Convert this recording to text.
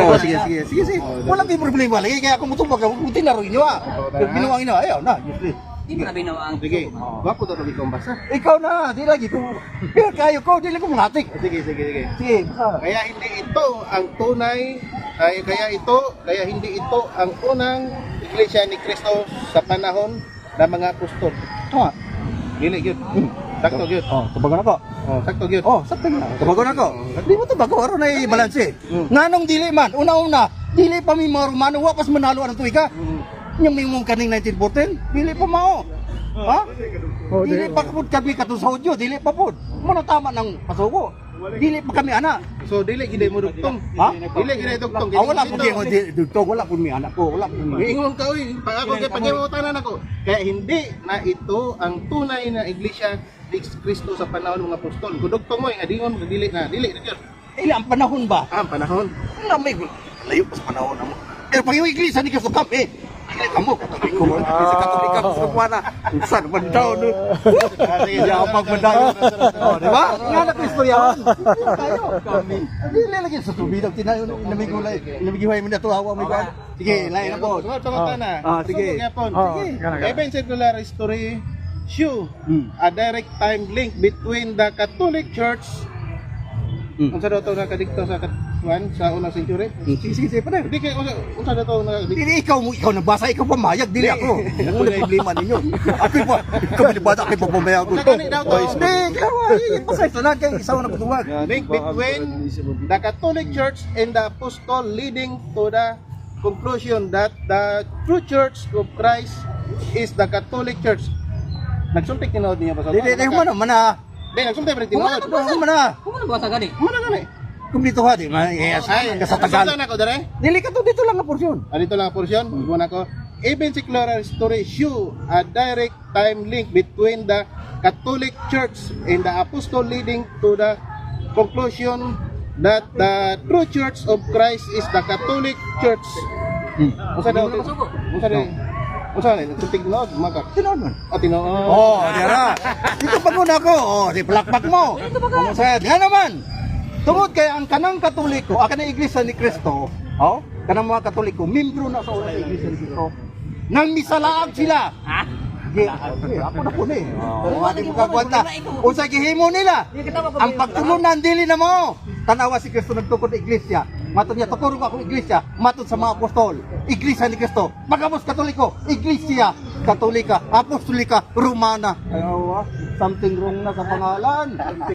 Oh, sige. Walang may problema lagi kaya ako mutubag ako kung tinaroy niyo Binuwangin na ayaw na. Di mo na binawang. Sige, wapo to tabi kong basa. Ikaw na, di lagi ko. Pero kayo ko, di lang ko mangatik. Sige. Sige, basta. Kaya hindi ito ang tunay, kaya hindi ito ang unang iglesia ni Kristo sa panahon ng mga apostol. Tama. Dili gyud. Sakto gyud. Oh, tubagon ako. Sakto gyud. Oh, sakto na. Tubagon ako. Di mo tubago aron ay balanse. Nganong dili man, una-una, dili pa mi mga Romano wa pas manalo ang tuiga. Yung may mong kaning 1914, dili pa mao. Ha? Dili pa pud kami katong sa Hudyo, dili pa pud. Muna tama ng pasugo. Dili pa kami ana. So dili gid mo dugtong. Ha? Dili gid dugtong. Wala pud mo dugtong, wala pud mi anak ko, wala pud mi. Ingon ka oy, pag ako kay pagyamotanan ako. Kaya hindi na ito ang tunay na iglesia ni Kristo sa panahon ng mga apostol. Kudugtong mo nga dingon dili na gyud. Ilang panahon ba? Ang panahon. Wala may layo pa sa panahon mo. Pero pag yung iglesia ni Kristo kami, kamu katoliko mo, sa katolika mo sa kuwana. Saan man daw no? Hindi ako magmandaw. Oh, di ba? Nga na Kristoya. Tayo. Dili lagi sa tubig ang tinayo namigulay. Namigihway mo na to hawa mo ba? Sige, lain na po. Tungo na. Sige. Sige. Even secular history show a direct time link between the Catholic Church unsa daw to nakadikto sa Juan sa unang century? Sige, pa na. Hindi kay unsa daw to nakadikto? Dili ikaw nabasa, ikaw pamayag, dili ako. Ang una problema ninyo. Ako pa, ikaw nabasa, ako pa pamayag ko. Nakani daw to. Hindi, ikaw ay, pasay sa lang kay isaw na pagtuwag. Link between the Catholic Church and the Apostle leading to the conclusion that the true Church of Christ is the Catholic Church. Nagsultik tinood niya ba sa? Dili, man na. Hindi, nagsultik pa rin tinood. Man na. Kung ano ba sa gani? Mana gani? Kung dito ha, di man, Ay, sa Tagal. nasusundan ako dere. Dili ka to, dito lang na porsyon. Dito lang ang porsyon. Muna ko. Even secular history show a direct time link between the Catholic Church and the Apostle leading to the conclusion that the true Church of Christ is the Catholic Church. Unsa daw? Unsa daw? Unsa daw? Nagsutignog, magak. Tinood man. Tinood. Oh, dira. Dito pa muna ako. Oh, di plakpak mo. Kung sa yan naman. Tungod kay ang kanang Katoliko, ang kanang iglesia ni Kristo, oh, kanang mga Katoliko, membro na sa una sa iglesia ni Kristo. Nang misalaag sila. Ha? Ako na po ni. Oh, ati mo kagwanta. Unsa gihimo nila? Ang pagtulunan dili na mo. Tanawa si Kristo nagtukod sa iglesia. Matod niya tukod ako iglesia, matod sa mga apostol. Iglesia ni Kristo. Pagkamos Katoliko, iglesia Katolika, Apostolika, Romana. Ayaw, something wrong na sa pangalan.